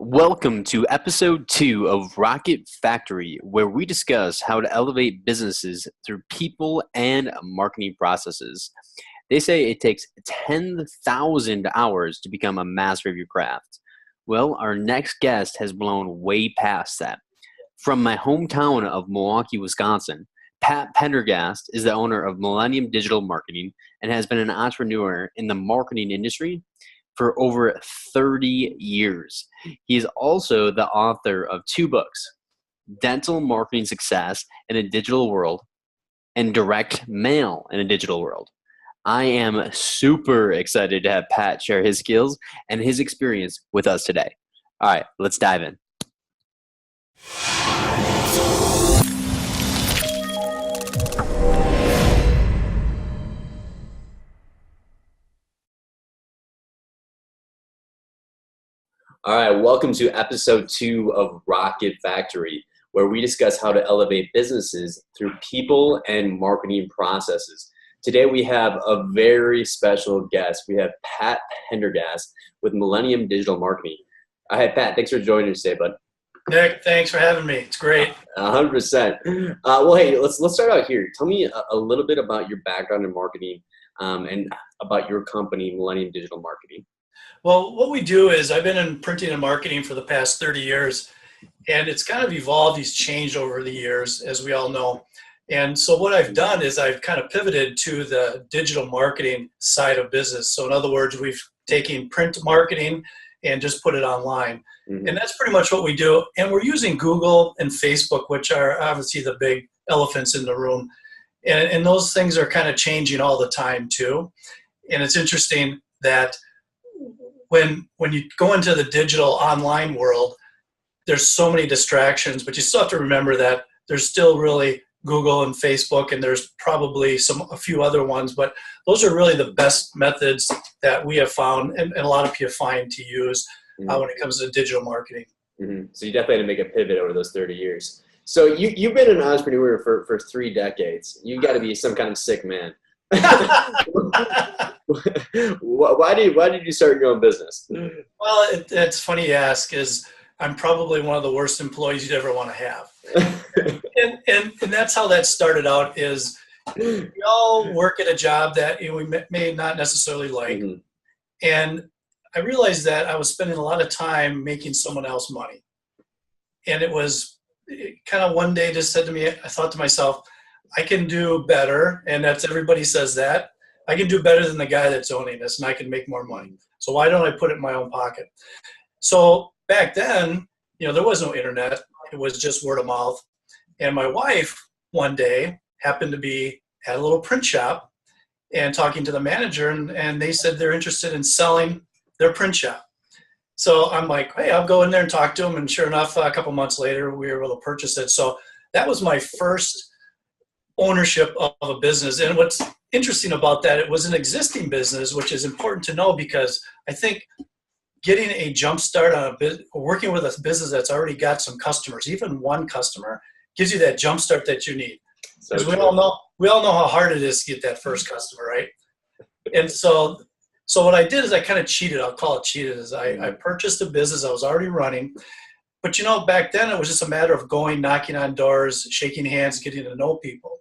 Welcome to episode 2 of Rocket Factory, where we discuss how to elevate businesses through people and marketing processes. They say it takes 10,000 hours to become a master of your craft. Well, our next guest has blown way past that. From my hometown of Milwaukee, Wisconsin, Pat Pendergast is the owner of Millennium Digital Marketing and has been an entrepreneur in the marketing industry for over 30 years. He is also the author of 2 books, Dental Marketing Success in a Digital World and Direct Mail in a Digital World. I am super excited to have Pat share his skills and his experience with us today. All right, let's dive in. All right, welcome to episode 2 of Rocket Factory, where we discuss how to elevate businesses through people and marketing processes. Today we have a very special guest. We have Pat Pendergast with Millennium Digital Marketing. Hi, Pat. Thanks for joining us today, bud. Nick, thanks for having me. It's great. 100%. Well, hey, let's start out here. Tell me a little bit about your background in marketing and about your company, Millennium Digital Marketing. Well, what we do is I've been in printing and marketing for the past 30 years, and it's kind of evolved. It's changed over the years, as we all know. And so what I've done is I've kind of pivoted to the digital marketing side of business. So in other words, we've taken print marketing and just put it online. Mm-hmm. And that's pretty much what we do. And we're using Google and Facebook, which are obviously the big elephants in the room. And those things are kind of changing all the time too. And it's interesting that when you go into the digital online world, there's so many distractions, but you still have to remember that there's still really Google and Facebook, and there's probably a few other ones, but those are really the best methods that we have found and a lot of people find to use when it comes to digital marketing. Mm-hmm. So you definitely had to make a pivot over those 30 years. So you've been an entrepreneur for 3 decades. You got to be some kind of sick man. Why did you start your own business? Well, it's funny you ask, is I'm probably one of the worst employees you'd ever want to have. and that's how that started out, is we all work at a job that we may not necessarily like. Mm-hmm. And I realized that I was spending a lot of time making someone else money. And it kind of one day just said to me, I thought to myself, I can do better, and everybody says that. I can do better than the guy that's owning this, and I can make more money. So why don't I put it in my own pocket? So back then, there was no internet. It was just word of mouth. And my wife one day happened to be at a little print shop and talking to the manager, and they said they're interested in selling their print shop. So I'm like, hey, I'll go in there and talk to them. And sure enough, a couple months later, we were able to purchase it. So that was my first ownership of a business. And what's interesting about that, it was an existing business, which is important to know, because I think getting a jump start on working with a business that's already got some customers, even one customer, gives you that jump start that you need. Because we all know how hard it is to get that first customer, right? And so what I did is I kind of cheated. I'll call it cheated. Is I purchased a business I was already running. But back then it was just a matter of going, knocking on doors, shaking hands, getting to know people.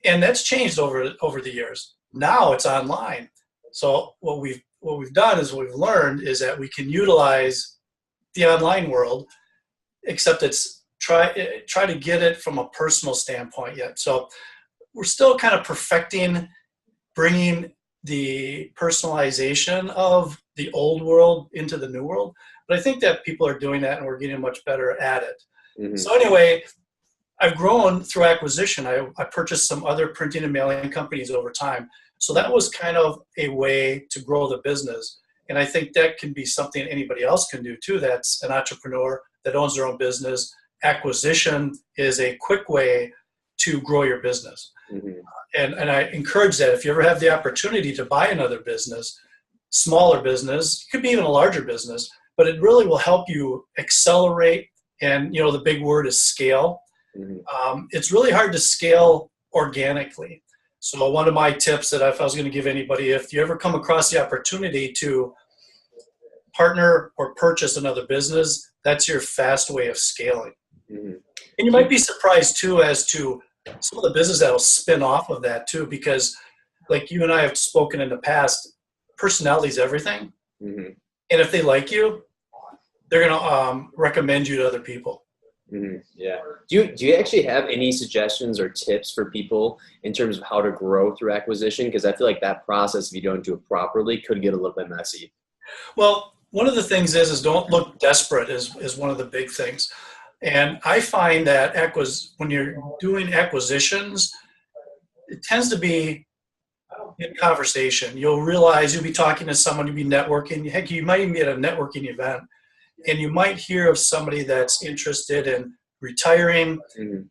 And that's changed over the years. Now it's online. So what we've done is what we've learned is that we can utilize the online world, except it's try to get it from a personal standpoint yet. So we're still kind of perfecting, bringing the personalization of the old world into the new world. But I think that people are doing that, and we're getting much better at it. Mm-hmm. So anyway, I've grown through acquisition. I purchased some other printing and mailing companies over time. So that was kind of a way to grow the business. And I think that can be something anybody else can do too. That's an entrepreneur that owns their own business. Acquisition is a quick way to grow your business. Mm-hmm. And I encourage that. If you ever have the opportunity to buy another business, smaller business, it could be even a larger business, but it really will help you accelerate. And, the big word is scale. Mm-hmm. It's really hard to scale organically. So one of my tips that if I was going to give anybody, if you ever come across the opportunity to partner or purchase another business, that's your fast way of scaling. Mm-hmm. And you might be surprised too as to some of the business that will spin off of that too, because like you and I have spoken in the past, personality is everything. Mm-hmm. And if they like you, they're going to recommend you to other people. Mm-hmm. Yeah. Do you actually have any suggestions or tips for people in terms of how to grow through acquisition? Because I feel like that process, if you don't do it properly, could get a little bit messy. Well, one of the things is don't look desperate is one of the big things. And I find that when you're doing acquisitions, it tends to be in conversation. You'll realize you'll be talking to someone, you'll be networking. Heck, you might even be at a networking event, and you might hear of somebody that's interested in retiring. Mm-hmm.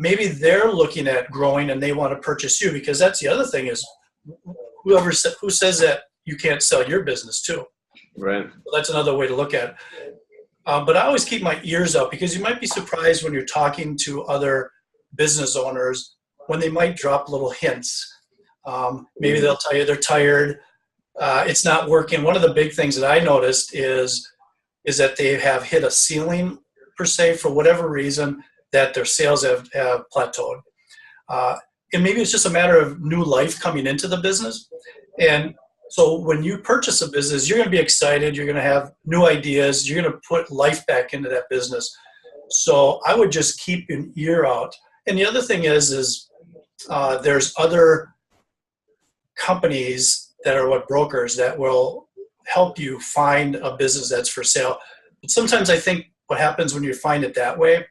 Maybe they're looking at growing and they want to purchase you, because that's the other thing is who says that you can't sell your business too. Right. So that's another way to look at it. But I always keep my ears up, because you might be surprised when you're talking to other business owners when they might drop little hints. Maybe they'll tell you they're tired. It's not working. One of the big things that I noticed is that they have hit a ceiling, per se, for whatever reason, that their sales have plateaued. And maybe it's just a matter of new life coming into the business. And so when you purchase a business, you're going to be excited. You're going to have new ideas. You're going to put life back into that business. So I would just keep an ear out. And the other thing is there's other companies that are brokers that will help you find a business that's for sale. But sometimes I think what happens when you find it that way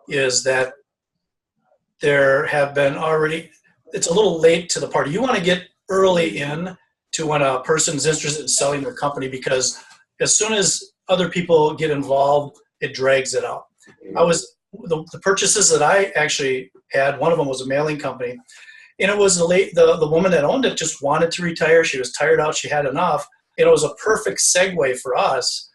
is that there have been already, it's a little late to the party. You want to get early in to when a person is interested in selling their company, because as soon as other people get involved, it drags it out. The purchases that I actually had, one of them was a mailing company, and it was the woman that owned it just wanted to retire. She was tired out. She had enough. And it was a perfect segue for us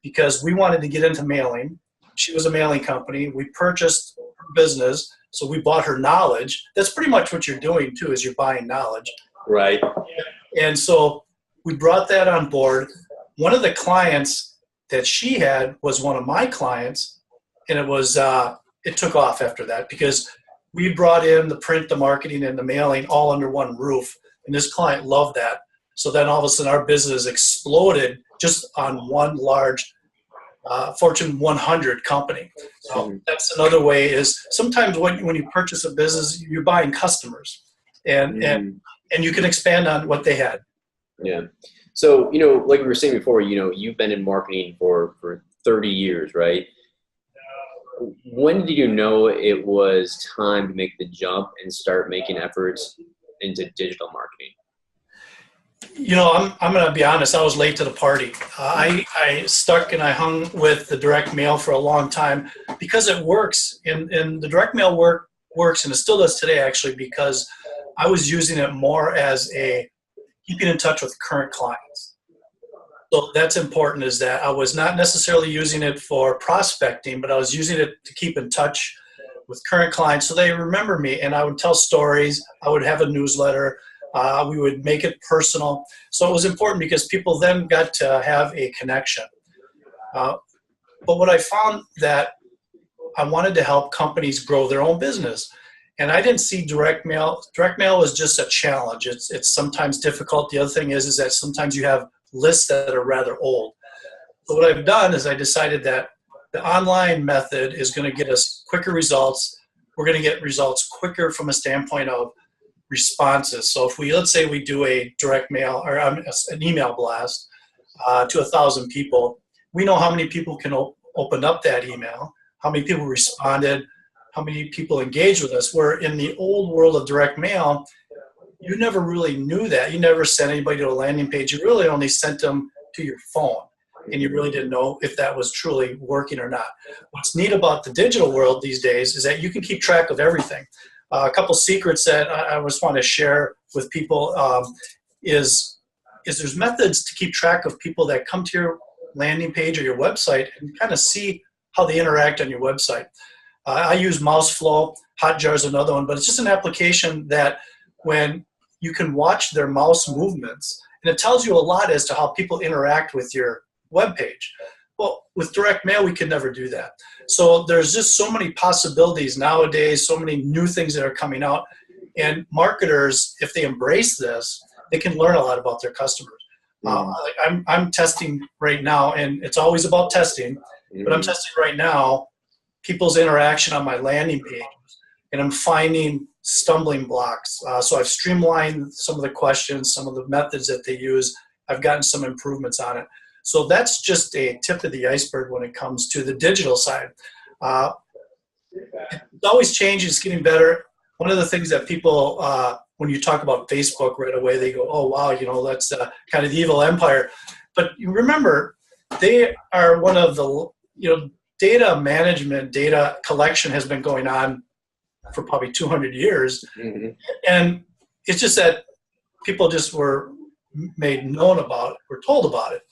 because we wanted to get into mailing. She was a mailing company. We purchased her business, so we bought her knowledge. That's pretty much what you're doing too, is you're buying knowledge. Right. And so we brought that on board. One of the clients that she had was one of my clients, and it took off after that because we brought in the print, the marketing, and the mailing all under one roof, and this client loved that. So then all of a sudden our business exploded just on one large Fortune 100 company. So that's another way is sometimes when you purchase a business, you're buying customers, and you can expand on what they had. Yeah. So, like we were saying before, you've been in marketing for 30 years, right? When did you know it was time to make the jump and start making efforts into digital marketing? I'm going to be honest. I was late to the party. I stuck and I hung with the direct mail for a long time because it works. And the direct mail works, and it still does today, actually, because I was using it more as a keeping in touch with current clients. So that's important, is that I was not necessarily using it for prospecting, but I was using it to keep in touch with current clients so they remember me. And I would tell stories. I would have a newsletter. We would make it personal. So it was important because people then got to have a connection. But what I found that I wanted to help companies grow their own business. And I didn't see direct mail. Direct mail was just a challenge. It's sometimes difficult. The other thing is that sometimes you have lists that are rather old. So what I've done is I decided that the online method is going to get us quicker results. We're going to get results quicker from a standpoint of responses. So if let's say we do a direct mail or an email blast to 1,000 people, we know how many people can open up that email, how many people responded, how many people engaged with us. Where in the old world of direct mail, you never really knew that. You never sent anybody to a landing page. You really only sent them to your phone, and you really didn't know if that was truly working or not. What's neat about the digital world these days is that you can keep track of everything. A couple secrets that I just want to share with people is there's methods to keep track of people that come to your landing page or your website and kind of see how they interact on your website. I use Mouseflow. Hotjar is another one, but it's just an application that when you can watch their mouse movements, and it tells you a lot as to how people interact with your web page. Well, with direct mail, we could never do that. So there's just so many possibilities nowadays, so many new things that are coming out. And marketers, if they embrace this, they can learn a lot about their customers. I'm testing right now, and it's always about testing, but I'm testing right now people's interaction on my landing page, and I'm finding stumbling blocks. So I've streamlined some of the questions, some of the methods that they use. I've gotten some improvements on it. So that's just a tip of the iceberg when it comes to the digital side. It's always changing, it's getting better. One of the things that people, when you talk about Facebook right away, they go, oh, wow, that's kind of the evil empire. But you remember, they are one of the, data management, data collection has been going on for probably 200 years. Mm-hmm. And it's just that people just were made known about it, were told about it.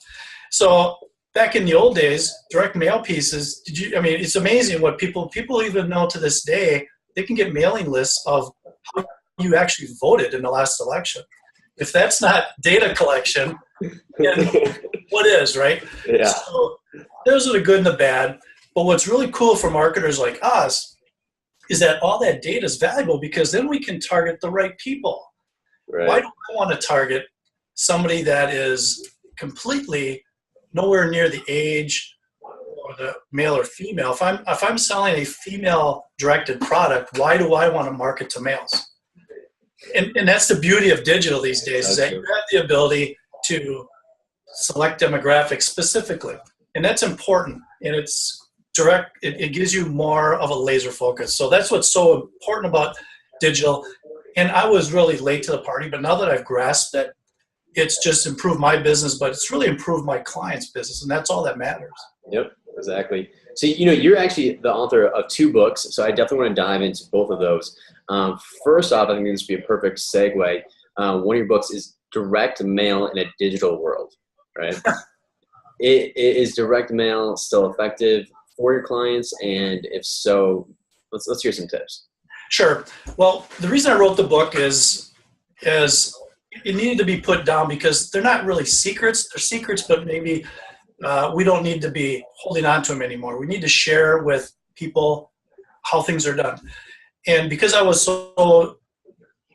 So back in the old days, direct mail pieces, it's amazing what people even know to this day. They can get mailing lists of how you actually voted in the last election. If that's not data collection, then what is, right? Yeah. So those are the good and the bad. But what's really cool for marketers like us is that all that data is valuable, because then we can target the right people. Right. Why do I want to target somebody that is completely nowhere near the age or the male or female? If I'm selling a female-directed product, why do I want to market to males? And that's the beauty of digital these days, is that you have the ability to select demographics specifically. And that's important. And it's direct. It gives you more of a laser focus. So that's what's so important about digital. And I was really late to the party, but now that I've grasped it, it's just improved my business, but it's really improved my client's business. And that's all that matters. Yep, exactly. So, you're actually the author of 2 books. So I definitely want to dive into both of those. First off, I think this would be a perfect segue. One of your books is Direct Mail in a Digital World, right? Is direct mail still effective for your clients? And if so, let's hear some tips. Sure. Well, the reason I wrote the book is it needed to be put down, because they're not really secrets. They're secrets, but maybe we don't need to be holding on to them anymore. We need to share with people how things are done. And because I was so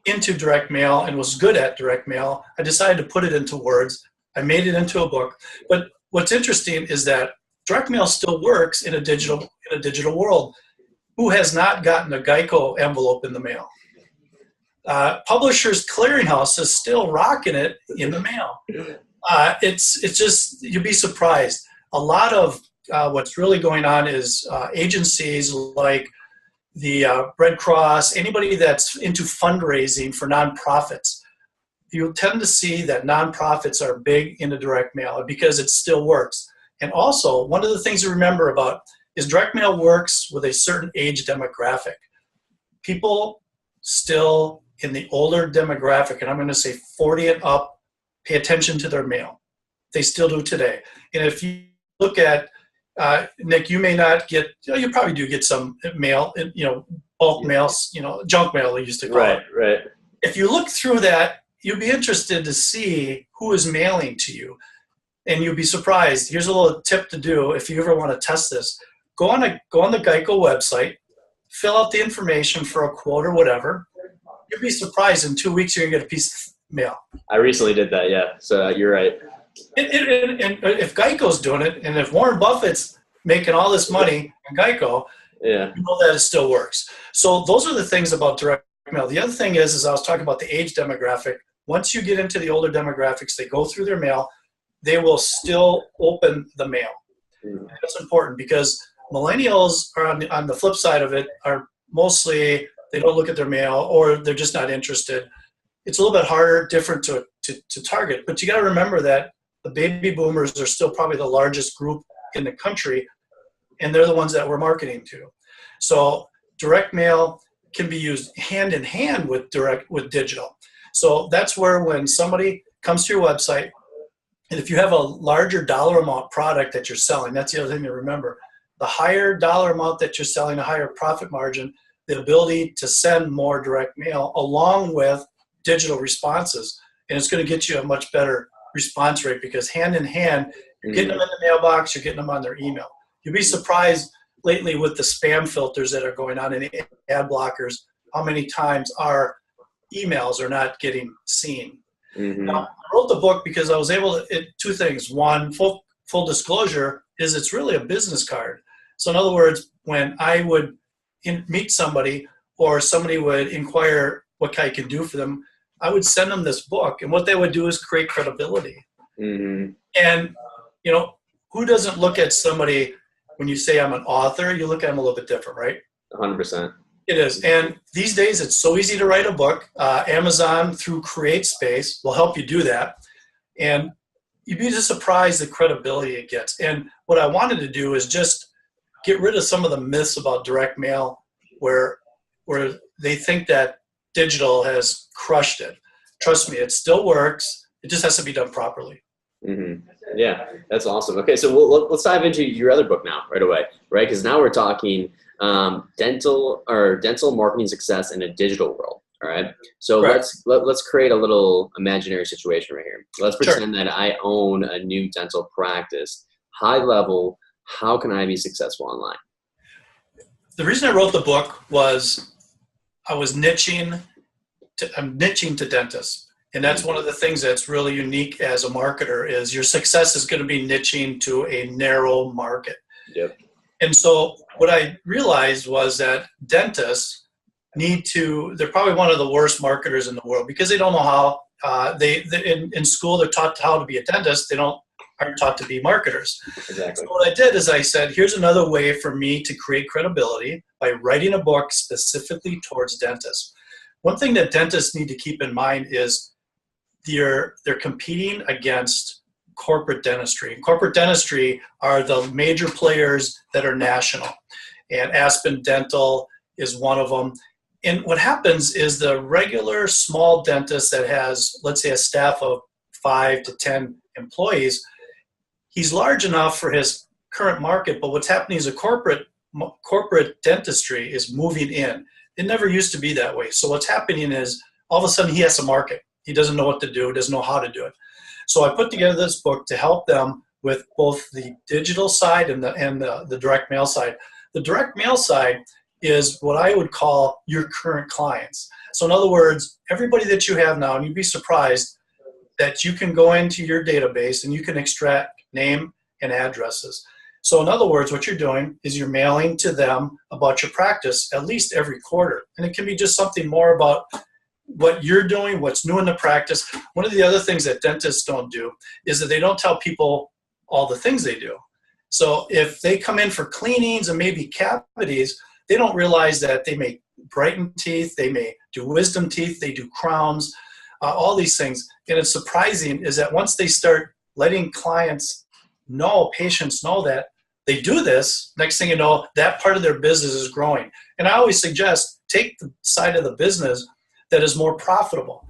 into direct mail and was good at direct mail, I decided to put it into words. I made it into a book. But what's interesting is that direct mail still works in a digital world. Who has not gotten a Geico envelope in the mail? Publishers Clearinghouse is still rocking it in the mail. It's just, you'd be surprised. A lot of what's really going on is agencies like the Red Cross, anybody that's into fundraising for nonprofits. You'll tend to see that nonprofits are big into direct mail because it still works. And also, one of the things to remember about is direct mail works with a certain age demographic. People still in the older demographic, and I'm going to say 40 and up, pay attention to their mail. They still do today. And if you look at, Nick, you may not get, you probably do get some mail, bulk mail, junk mail they used to call it. Right. If you look through that, you'll be interested to see who is mailing to you. And you'll be surprised. Here's a little tip to do if you ever want to test this. Go on the Geico website, fill out the information for a quote or whatever. You'll be surprised in 2 weeks you're going to get a piece of mail. I recently did that, yeah. So you're right. And if Geico's doing it, and if Warren Buffett's making all this money on Geico, yeah, you know that it still works. So those are the things about direct mail. The other thing is I was talking about the age demographic. Once you get into the older demographics, they go through their mail, they will still open the mail. That's important because millennials are on the flip side of it, are mostly, they don't look at their mail or they're just not interested. It's a little bit harder, different to target. But you got to remember that the baby boomers are still probably the largest group in the country, and they're the ones that we're marketing to. So direct mail can be used hand in hand with digital. So that's where when somebody comes to your website, and if you have a larger dollar amount product that you're selling, that's the other thing to remember. The higher dollar amount that you're selling, a higher profit margin, the ability to send more direct mail along with digital responses. And it's going to get you a much better response rate because hand in hand, You're getting them in the mailbox, you're getting them on their email. You'd be surprised lately with the spam filters that are going on in ad blockers, how many times our emails are not getting seen. Now, I wrote the book because I was able to, two things. One, full disclosure is it's really a business card. So in other words, when I would meet somebody or somebody would inquire what I can do for them, I would send them this book. And what they would do is create credibility. And, you know, who doesn't look at somebody when you say I'm an author, you look at them a little bit different, right? 100%. It is. And these days it's so easy to write a book. Amazon through CreateSpace will help you do that. And you'd be just surprised the credibility it gets. And what I wanted to do is just get rid of some of the myths about direct mail where they think that digital has crushed it. Trust me, it still works. It just has to be done properly. Yeah, that's awesome. Okay, so let's dive into your other book now right away, right? Because now we're talking dental marketing success in a digital world. All right. So let's create a little imaginary situation right here. Let's pretend that I own a new dental practice. High level, how can I be successful online? The reason I wrote the book was I'm niching to dentists. And that's one of the things that's really unique as a marketer is your success is going to be niching to a narrow market. Yep. And so what I realized was that dentists they're probably one of the worst marketers in the world because they don't know how, in school they're taught how to be a dentist. They aren't taught to be marketers. Exactly. So what I did is I said, here's another way for me to create credibility by writing a book specifically towards dentists. One thing that dentists need to keep in mind is they're competing against corporate dentistry. Corporate dentistry are the major players that are national, and Aspen Dental is one of them. And what happens is the regular small dentist that has, let's say, a staff of 5 to 10 employees, he's large enough for his current market, but what's happening is a corporate dentistry is moving in. It never used to be that way. So what's happening is all of a sudden he has a market. He doesn't know what to do, doesn't know how to do it. So I put together this book to help them with both the digital side and the direct mail side. The direct mail side is what I would call your current clients. So in other words, everybody that you have now, and you'd be surprised that you can go into your database and you can extract name and addresses. So in other words, what you're doing is you're mailing to them about your practice at least every quarter. And it can be just something more about what you're doing, what's new in the practice. One of the other things that dentists don't do is that they don't tell people all the things they do. So if they come in for cleanings and maybe cavities, they don't realize that they may brighten teeth, they may do wisdom teeth, they do crowns, all these things. And it's surprising is that once they start letting patients know that they do this, next thing you know, that part of their business is growing. And I always suggest take the side of the business that is more profitable.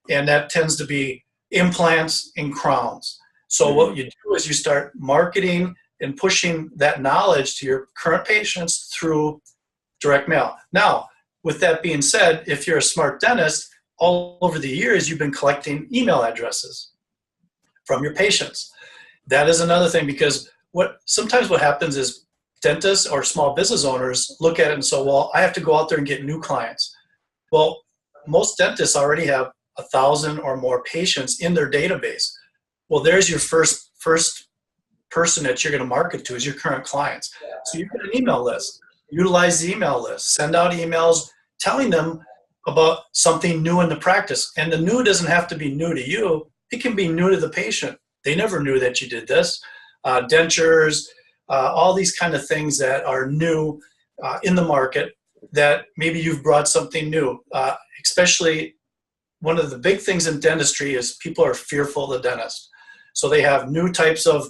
And that tends to be implants and crowns. So what you do is you start marketing and pushing that knowledge to your current patients through direct mail. Now, with that being said, if you're a smart dentist, all over the years, you've been collecting email addresses from your patients. That is another thing because sometimes what happens is dentists or small business owners look at it and say, well, I have to go out there and get new clients. Well, most dentists already have 1,000 or more patients in their database. Well, there's your first person that you're going to market to is your current clients. So you've got an email list. Utilize the email list. Send out emails telling them about something new in the practice. And the new doesn't have to be new to you. It can be new to the patient. They never knew that you did this. Dentures, all these kind of things that are new in the market that maybe you've brought something new. Especially one of the big things in dentistry is people are fearful of the dentist. So they have new types of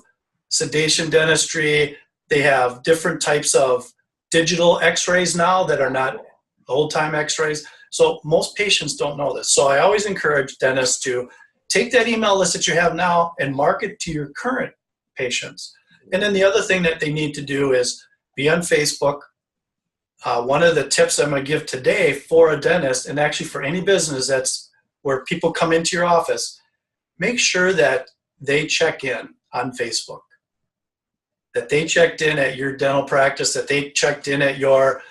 sedation dentistry. They have different types of digital x-rays now that are not old-time x-rays. So most patients don't know this. So I always encourage dentists to take that email list that you have now and market to your current patients. And then the other thing that they need to do is be on Facebook. One of the tips I'm going to give today for a dentist, and actually for any business that's where people come into your office, make sure that they check in on Facebook. that they checked in at your dental practice, that they checked in at your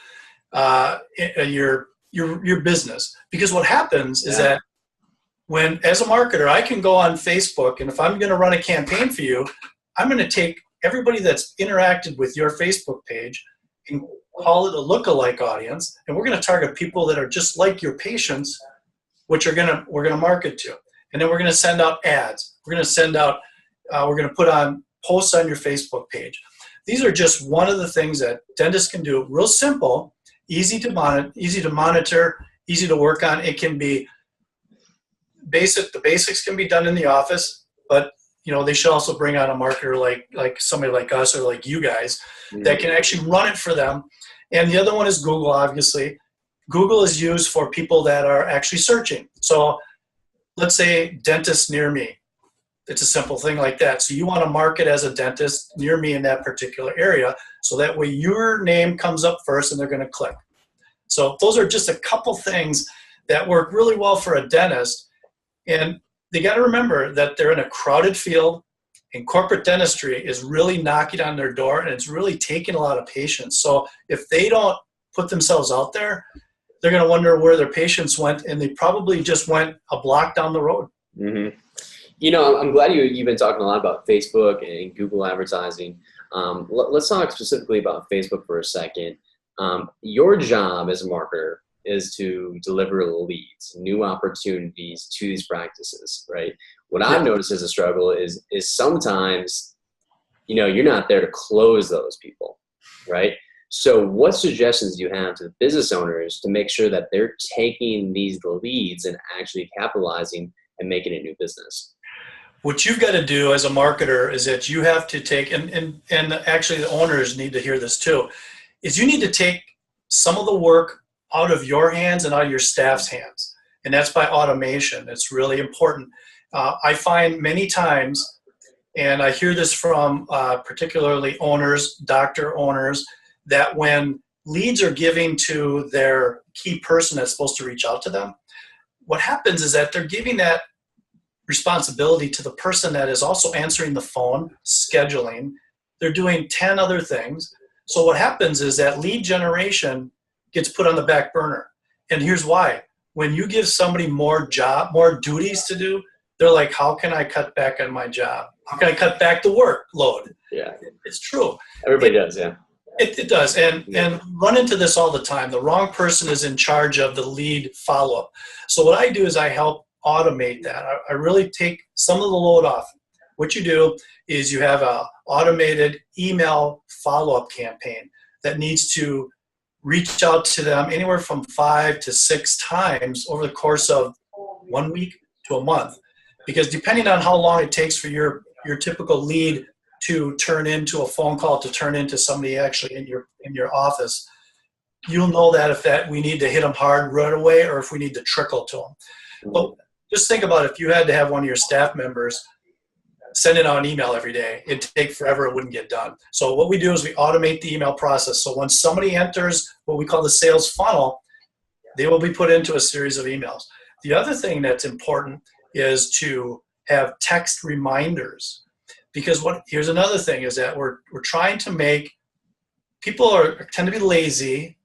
business. Because what happens is that when, as a marketer, I can go on Facebook, and if I'm going to run a campaign for you, I'm going to take everybody that's interacted with your Facebook page and call it a lookalike audience, and we're going to target people that are just like your patients, which we're going to market to. And then we're going to send out ads. We're going to send out, we're going to put on posts on your Facebook page. These are just one of the things that dentists can do. Real simple, easy to monitor, easy to work on. It can be basic. The basics can be done in the office, but they should also bring on a marketer like somebody like us or like you guys that can actually run it for them. And the other one is Google, obviously. Google is used for people that are actually searching. So let's say dentist near me. It's a simple thing like that. So you want to market as a dentist near me in that particular area, so that way your name comes up first and they're going to click. So those are just a couple things that work really well for a dentist. And they got to remember that they're in a crowded field, and corporate dentistry is really knocking on their door, and it's really taking a lot of patients. So if they don't put themselves out there, they're going to wonder where their patients went, and they probably just went a block down the road. Mm-hmm. I'm glad you've been talking a lot about Facebook and Google advertising. Let's talk specifically about Facebook for a second. Your job as a marketer is to deliver leads, new opportunities to these practices, right? What I've noticed as a struggle is sometimes, you're not there to close those people, right? So what suggestions do you have to the business owners to make sure that they're taking these leads and actually capitalizing and making a new business? What you've got to do as a marketer is that you have to take, and actually the owners need to hear this too, is you need to take some of the work out of your hands and out of your staff's hands. And that's by automation. It's really important. I find many times, and I hear this from particularly owners, doctor owners, that when leads are giving to their key person that's supposed to reach out to them, what happens is that they're giving that responsibility to the person that is also answering the phone, scheduling. They're doing 10 other things. So what happens is that lead generation gets put on the back burner. And here's why. When you give somebody more duties to do, they're like, how can I cut back on my job? How can I cut back the workload? Yeah. It's true. Everybody does, yeah. It does. And run into this all the time. The wrong person is in charge of the lead follow-up. So what I do is I help automate that. I really take some of the load off. What you do is you have an automated email follow-up campaign that needs to reach out to them anywhere from 5 to 6 times over the course of 1 week to a month. Because depending on how long it takes for your typical lead to turn into a phone call, to turn into somebody actually in your office, you'll know that if we need to hit them hard right away or if we need to trickle to them. But just think about if you had to have one of your staff members sending out an email every day. It'd take forever. It wouldn't get done. So what we do is we automate the email process. So when somebody enters what we call the sales funnel, they will be put into a series of emails. The other thing that's important is to have text reminders, because here's another thing is that we're trying to make people tend to be lazy.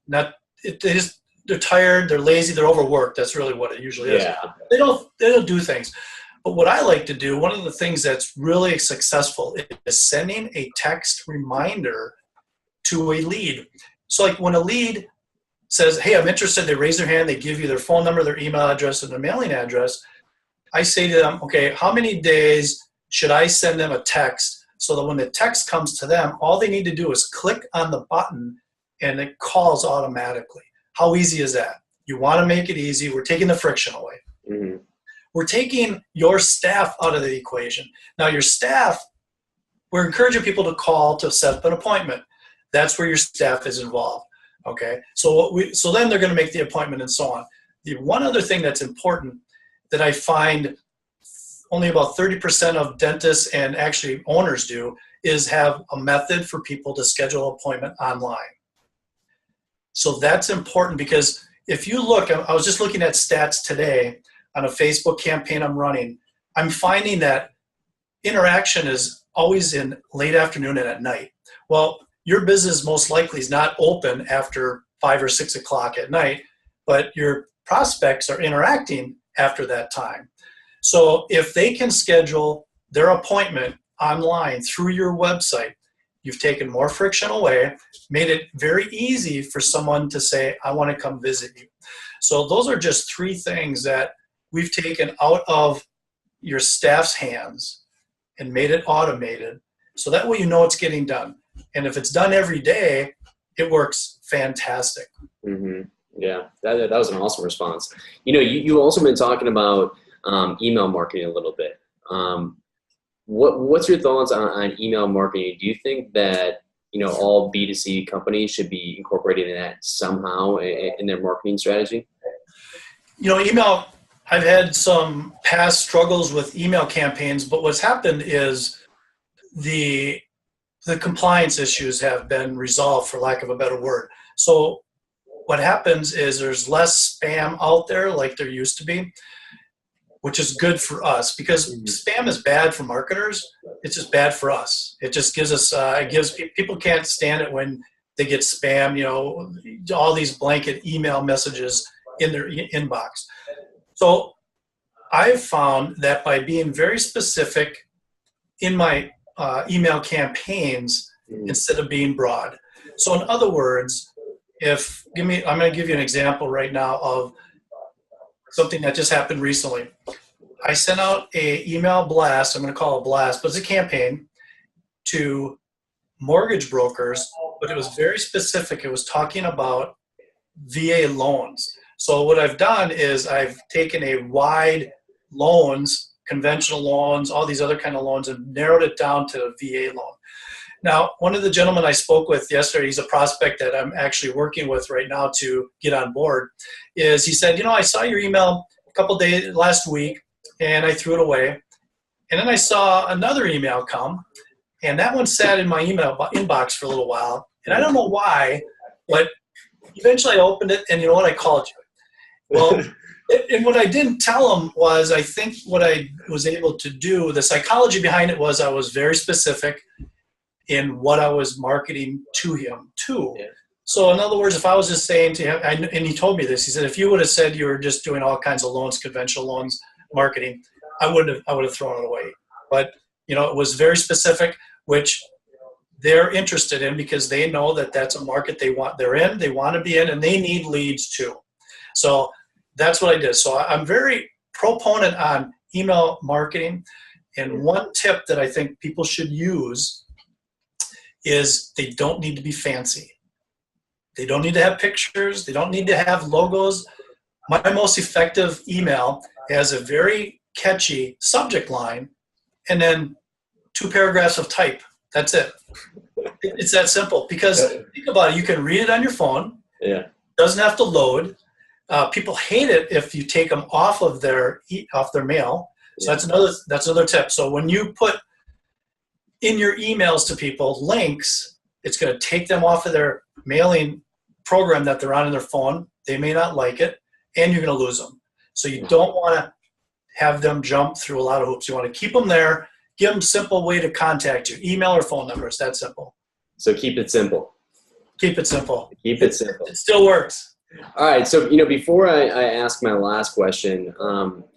They're tired, they're lazy, they're overworked. That's really what it usually is. Yeah. They don't do things. But what I like to do, one of the things that's really successful is sending a text reminder to a lead. So like when a lead says, hey, I'm interested, they raise their hand, they give you their phone number, their email address, and their mailing address. I say to them, okay, how many days should I send them a text so that when the text comes to them, all they need to do is click on the button and it calls automatically. How easy is that? You want to make it easy. We're taking the friction away. Mm-hmm. We're taking your staff out of the equation. Now your staff, we're encouraging people to call to set up an appointment. That's where your staff is involved. Okay, so then they're going to make the appointment and so on. The one other thing that's important that I find only about 30% of dentists and actually owners do is have a method for people to schedule an appointment online. So that's important because if you look, I was just looking at stats today on a Facebook campaign I'm running. I'm finding that interaction is always in late afternoon and at night. Well, your business most likely is not open after 5 or 6 o'clock at night, but your prospects are interacting after that time. So if they can schedule their appointment online through your website, you've taken more friction away, made it very easy for someone to say, I want to come visit you. So those are just 3 things that we've taken out of your staff's hands and made it automated. So that way you know it's getting done. And if it's done every day, it works fantastic. Mm-hmm. Yeah, that was an awesome response. You also been talking about email marketing a little bit. What's your thoughts on email marketing? Do you think that all B2C companies should be incorporating that somehow in their marketing strategy? Email, I've had some past struggles with email campaigns, but what's happened is the compliance issues have been resolved, for lack of a better word. So what happens is there's less spam out there like there used to be, which is good for us, because spam is bad for marketers. It's just bad for us. It just gives us, people can't stand it when they get spam, all these blanket email messages in their inbox. So I've found that by being very specific in my email campaigns instead of being broad. So in other words, I'm going to give you an example right now of something that just happened recently. I sent out a email blast, I'm going to call it a blast, but it's a campaign to mortgage brokers, but it was very specific. It was talking about VA loans. So what I've done is I've taken a wide loans, conventional loans, all these other kind of loans, and narrowed it down to a VA loan. Now, one of the gentlemen I spoke with yesterday, he's a prospect that I'm actually working with right now to get on board, he said, I saw your email a couple days last week, and I threw it away. And then I saw another email come, and that one sat in my email inbox for a little while. And I don't know why, but eventually I opened it, and you know what? I called you. Well, and what I didn't tell him was, I think what I was able to do, the psychology behind it was I was very specific in what I was marketing to him too. Yeah. So in other words, if I was just saying to him, and he told me this, he said, if you would have said you were just doing all kinds of loans, conventional loans marketing, I would have thrown it away. But it was very specific, which they're interested in because they know that that's a market they want to be in, and they need leads too. So that's what I did. So I'm very proponent on email marketing. And one tip that I think people should use is they don't need to be fancy. They don't need to have pictures. They don't need to have logos. My most effective email has a very catchy subject line and then 2 paragraphs of type. That's it. It's that simple, because think about it. You can read it on your phone. Yeah. It doesn't have to load. People hate it if you take them off of their mail. So that's another tip. So when you put in your emails to people links, it's going to take them off of their mailing program that they're on their phone. They may not like it, and you're going to lose them. So you don't want to have them jump through a lot of hoops. You want to keep them there. Give them a simple way to contact you, email or phone number. It's that simple. So keep it simple. Keep it simple. Keep it simple. It still works. All right. So, before I ask my last question,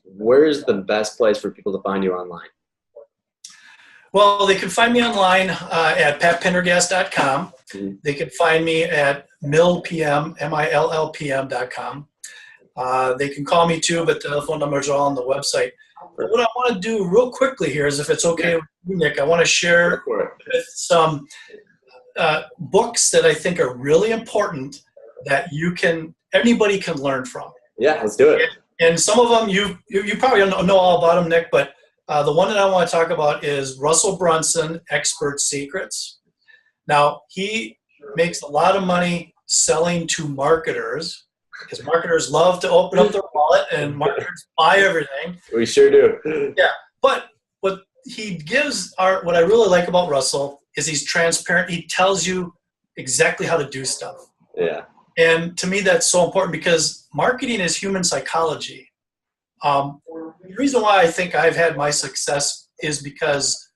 where's the best place for people to find you online? Well, they can find me online at patpendergast.com. Mm-hmm. They can find me at millpm.com. They can call me too, but the phone numbers are all on the website. But what I want to do real quickly here is, if it's okay with you, Nick, I want to share with some books that I think are really important that anybody can learn from. Yeah, let's do it. And some of them you probably don't know all about them, Nick, but the one that I want to talk about is Russell Brunson, Expert Secrets. Now, he makes a lot of money selling to marketers, because marketers love to open up their wallet and marketers buy everything. We sure do. Yeah, but what he gives what I really like about Russell is he's transparent. He tells you exactly how to do stuff. Yeah. And to me, that's so important, because marketing is human psychology. The reason why I think I've had my success is because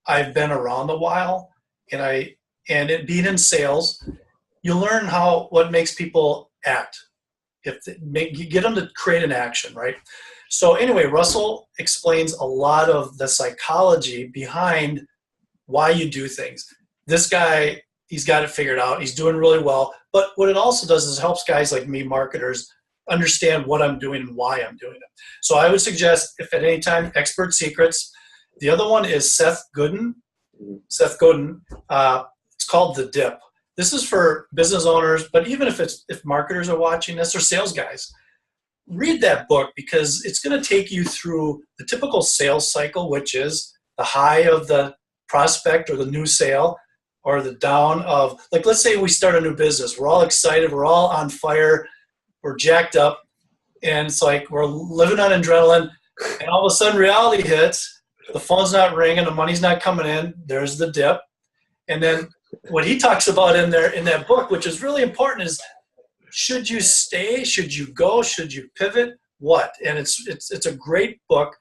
I've been around a while, and it being in sales, you learn what makes people act. You get them to create an action, right? So anyway, Russell explains a lot of the psychology behind why you do things. This guy, he's got it figured out. He's doing really well. But what it also does is helps guys like me, marketers, understand what I'm doing and why I'm doing it. So I would suggest, if at any time, Expert Secrets. The other one is Seth Godin. It's called The Dip. This is for business owners, but even if marketers are watching this or sales guys, read that book, because it's going to take you through the typical sales cycle, which is the high of the prospect or the new sale, or the down of, like, let's say we start a new business. We're all excited. We're all on fire. We're jacked up. And it's like we're living on adrenaline. And all of a sudden reality hits. The phone's not ringing. The money's not coming in. There's the dip. And then what he talks about in that book, which is really important, is should you stay? Should you go? Should you pivot? What? And it's a great book.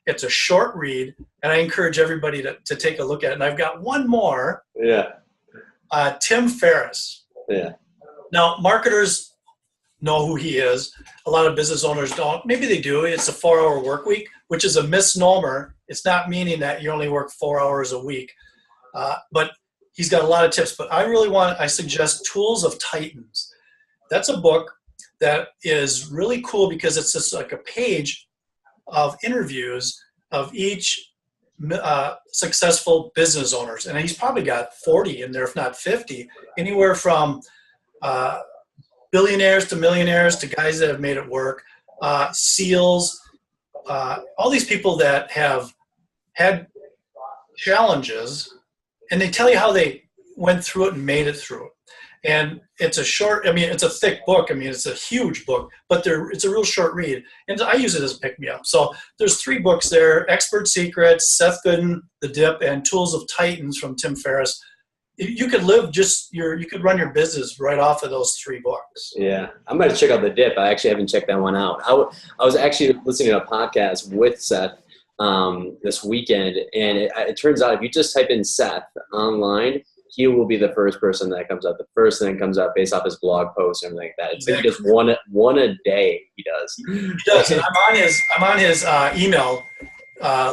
It's a short read, and I encourage everybody to take a look at it. And I've got one more. Yeah. Tim Ferriss. Yeah. Now, marketers know who he is. A lot of business owners don't. Maybe they do. It's a 4-hour work week, which is a misnomer. It's not meaning that you only work 4 hours a week. But he's got a lot of tips. But I suggest Tools of Titans. That's a book that is really cool because it's just like a page of interviews of each successful business owners. And he's probably got 40 in there, if not 50, anywhere from billionaires to millionaires to guys that have made it work, SEALs, all these people that have had challenges, and they tell you how they went through it and made it through it. And it's a thick book. It's a huge book, but it's a real short read. And I use it as a pick-me-up. So there's 3 books there: Expert Secrets, Seth Godin, The Dip, and Tools of Titans from Tim Ferriss. You could you could run your business right off of those 3 books. Yeah. I'm going to check out The Dip. I actually haven't checked that one out. I was actually listening to a podcast with Seth this weekend, and it turns out if you just type in Seth online, he will be the first person that comes up. The first thing that comes up based off his blog posts and everything like that. It's exactly. Like he does one a day. He does. He does. And I'm on his email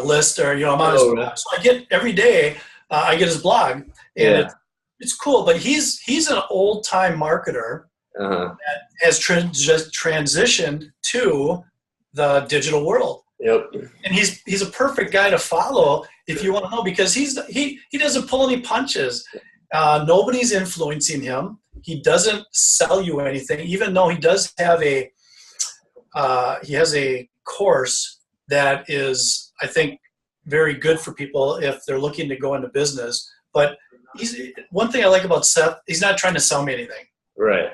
list, or I'm on his blog. So I get every day. I get his blog, and it's cool. But he's an old time marketer that has just transitioned to the digital world. Yep. And he's a perfect guy to follow if you want to know, because he doesn't pull any punches. Nobody's influencing him. He doesn't sell you anything, even though he does have he has a course that is, I think, very good for people if they're looking to go into business. But one thing I like about Seth, he's not trying to sell me anything. Right.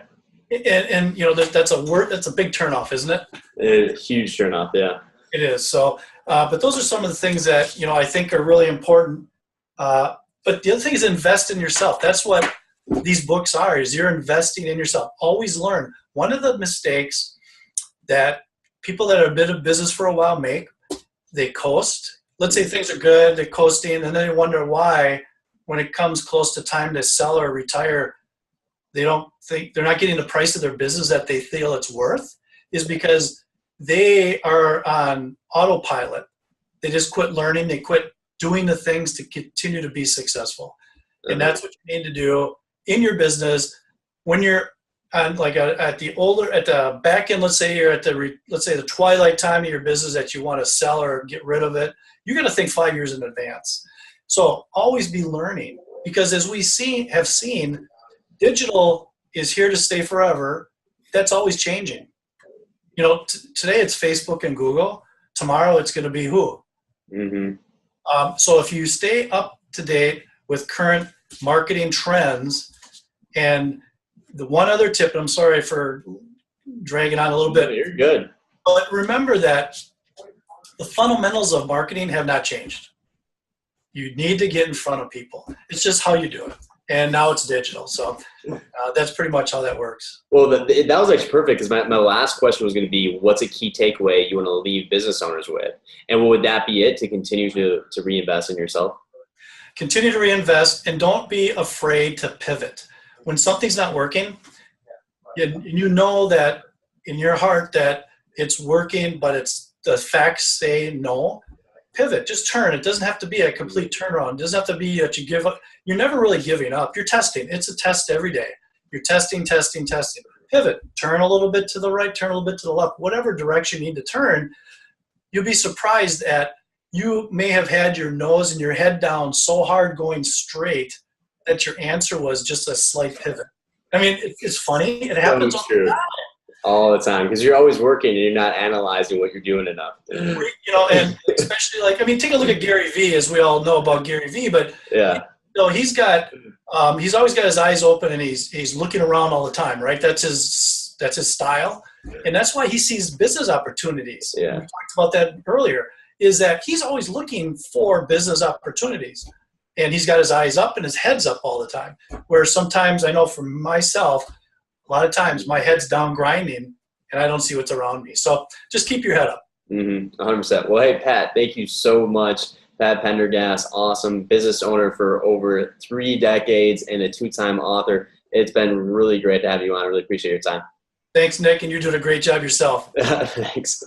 And that's a big turnoff, isn't it? It's a huge turnoff, yeah. It is. So, but those are some of the things that, I think are really important. But the other thing is invest in yourself. That's what these books are, is you're investing in yourself. Always learn. One of the mistakes that people that have been in business for a while make, they coast. Let's say things are good, they're coasting, and then they wonder why, when it comes close to time to sell or retire, they're not getting the price of their business that they feel it's worth, is because they are on autopilot. They just quit learning. They quit doing the things to continue to be successful. And that's what you need to do in your business when you're on at the back end. Let's say you're at the twilight time of your business that you want to sell or get rid of it. You're going to think 5 years in advance. So always be learning, because as we have seen, digital is here to stay forever. That's always changing. Today it's Facebook and Google. Tomorrow it's going to be who? Mm-hmm. So if you stay up to date with current marketing trends, and the one other tip, and I'm sorry for dragging on a little bit. No, you're good. But remember that the fundamentals of marketing have not changed. You need to get in front of people. It's just how you do it. And now it's digital. So that's pretty much how that works. Well, that was actually perfect, because my last question was going to be, what's a key takeaway you want to leave business owners with? And would that be it, to continue to reinvest in yourself? continue to reinvest, and don't be afraid to pivot. When something's not working, you know that in your heart that it's working, but it's the facts say no. Pivot, just turn. It doesn't have to be a complete turnaround. It doesn't have to be that you give up. You're never really giving up. You're testing. It's a test every day. You're testing. Pivot, turn a little bit to the right, turn a little bit to the left, whatever direction you need to turn. You'll be surprised that you may have had your nose and your head down so hard going straight that your answer was just a slight pivot. I mean, it's funny. It happens all the time because you're always working and you're not analyzing what you're doing enough. And especially take a look at Gary Vee, as we all know about Gary Vee, but he's always got his eyes open and he's looking around all the time, right? That's his style. And that's why he sees business opportunities. Yeah. We talked about that earlier, is that he's always looking for business opportunities. And he's got his eyes up and his head's up all the time. Where sometimes I know for myself, a lot of times my head's down grinding and I don't see what's around me. So just keep your head up. 100%. Well, hey, Pat, thank you so much. Pat Pendergast, awesome business owner for over 3 decades and a 2-time author. It's been really great to have you on. I really appreciate your time. Thanks, Nick, and you're doing a great job yourself. Thanks.